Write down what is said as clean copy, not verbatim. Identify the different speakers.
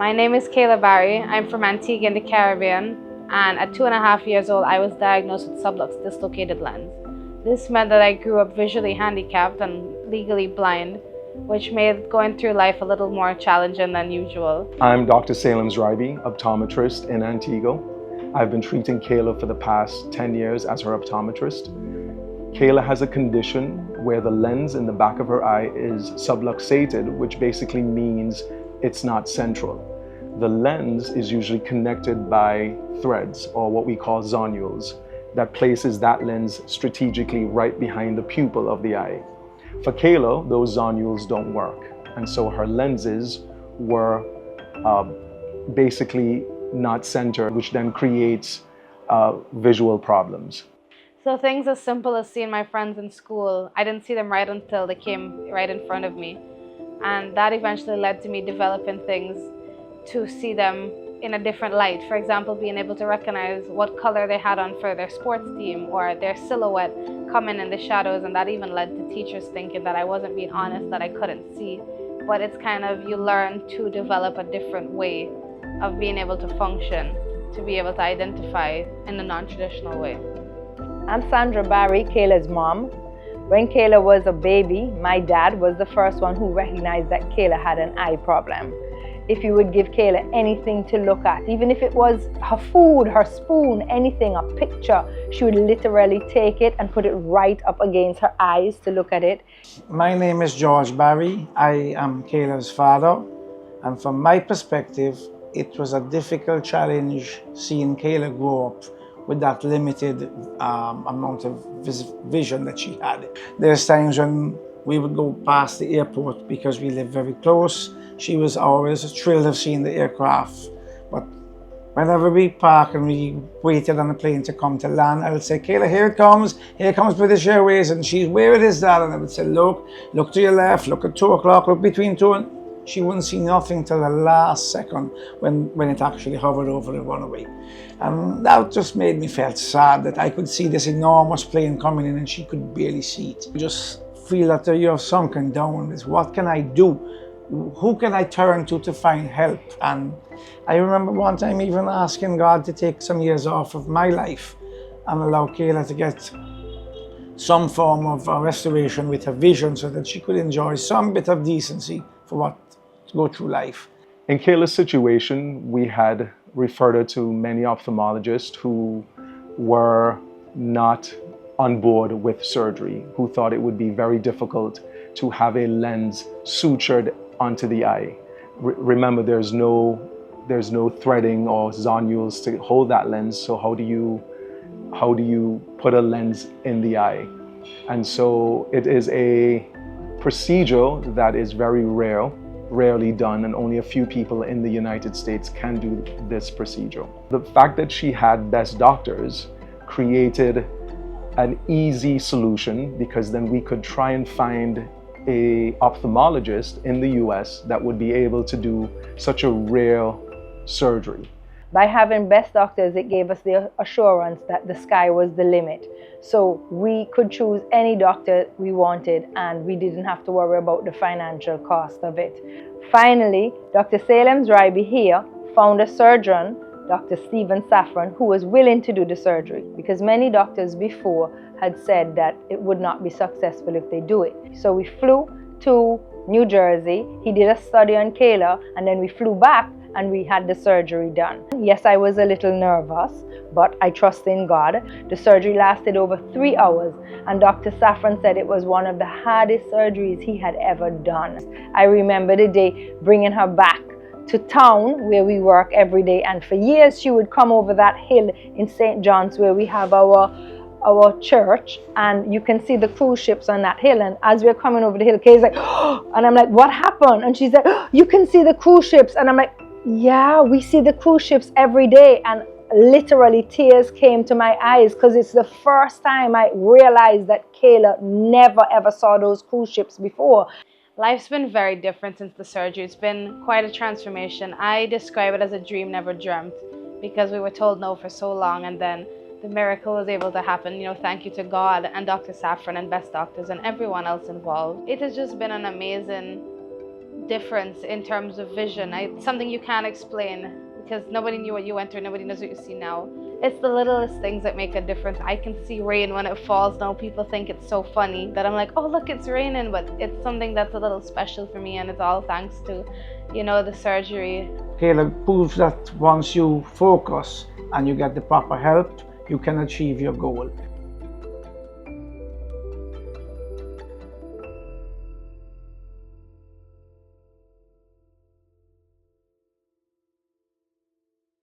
Speaker 1: My name is Kayla Barry. I'm from Antigua in the Caribbean, and at 2.5 years old, I was diagnosed with sublux dislocated lens. This meant that I grew up visually handicapped and legally blind, which made going through life a little more challenging than usual.
Speaker 2: I'm Dr. Salem Zribe, optometrist in Antigua. I've been treating Kayla for the past 10 years as her optometrist. Kayla has a condition where the lens in the back of her eye is subluxated, which basically means it's not central. The lens is usually connected by threads, or what we call zonules, that places that lens strategically right behind the pupil of the eye. For Kayla, those zonules don't work, and so her lenses were basically not centered, which then creates visual problems.
Speaker 1: So things as simple as seeing my friends in school, I didn't see them right until they came right in front of me. And that eventually led to me developing things to see them in a different light. For example, being able to recognize what color they had on for their sports team or their silhouette coming in the shadows, and that even led to teachers thinking that I wasn't being honest, that I couldn't see. But it's kind of, you learn to develop a different way of being able to function, to be able to identify in a non-traditional way.
Speaker 3: I'm Sandra Barry, Kayla's mom. When Kayla was a baby, my dad was the first one who recognized that Kayla had an eye problem. If you would give Kayla anything to look at, even if it was her food, her spoon, anything, a picture, she would literally take it and put it right up against her eyes to look at it.
Speaker 4: My name is George Barry. I am Kayla's father, and from my perspective, it was a difficult challenge seeing Kayla grow up with that limited amount of vision that she had. There's times when we would go past the airport because we live very close. She was always thrilled of seeing the aircraft. But whenever we park and we waited on the plane to come to land, I would say, Kayla, here it comes British Airways. And she's, where it is that? And I would say, look to your left, look at 2 o'clock, look between 2 and... She wouldn't see nothing till the last second when it actually hovered over the runway. And that just made me feel sad that I could see this enormous plane coming in and she could barely see it. You just feel that you're sunken down with what can I do? Who can I turn to find help? And I remember one time even asking God to take some years off of my life and allow Kayla to get some form of restoration with her vision so that she could enjoy some bit of decency for what to go through life.
Speaker 2: In Kayla's situation, we had referred her to many ophthalmologists who were not on board with surgery, who thought it would be very difficult to have a lens sutured onto the eye. Remember, there's no threading or zonules to hold that lens, so how do you put a lens in the eye? And so it is a procedure that is very rarely done, and only a few people in the United States can do this procedure. The fact that she had best doctors created an easy solution, because then we could try and find a ophthalmologist in the US that would be able to do such a rare surgery.
Speaker 3: By having best doctors, it gave us the assurance that the sky was the limit. So we could choose any doctor we wanted and we didn't have to worry about the financial cost of it. Finally, Dr. Salem Zribe here found a surgeon, Dr. Stephen Saffron, who was willing to do the surgery, because many doctors before had said that it would not be successful if they do it. So we flew to New Jersey, he did a study on Kayla, and then we flew back and we had the surgery done. Yes, I was a little nervous, but I trust in God. The surgery lasted over 3 hours, and Dr. Saffron said it was one of the hardest surgeries he had ever done. I remember the day bringing her back to town where we work every day, and for years she would come over that hill in St. John's where we have our church, and you can see the cruise ships on that hill. And as we're coming over the hill, Kay's like, oh, and I'm like, what happened? And she's like, oh, you can see the cruise ships. And I'm like, yeah, we see the cruise ships every day. And literally tears came to my eyes, because it's the first time I realized that Kayla never ever saw those cruise ships before.
Speaker 1: Life's been very different since the surgery. It's been quite a transformation. I describe it as a dream never dreamt, because we were told no for so long, and then the miracle was able to happen. You know, thank you to God and Dr. Saffron and best doctors and everyone else involved. It has just been an amazing difference in terms of vision. It's something you can't explain because nobody knew what you went through, nobody knows what you see now. It's the littlest things that make a difference. I can see rain when it falls now. People think it's so funny that I'm like, oh look, it's raining, but it's something that's a little special for me, and it's all thanks to, the surgery.
Speaker 4: Kayla proves that once you focus and you get the proper help, you can achieve your goal.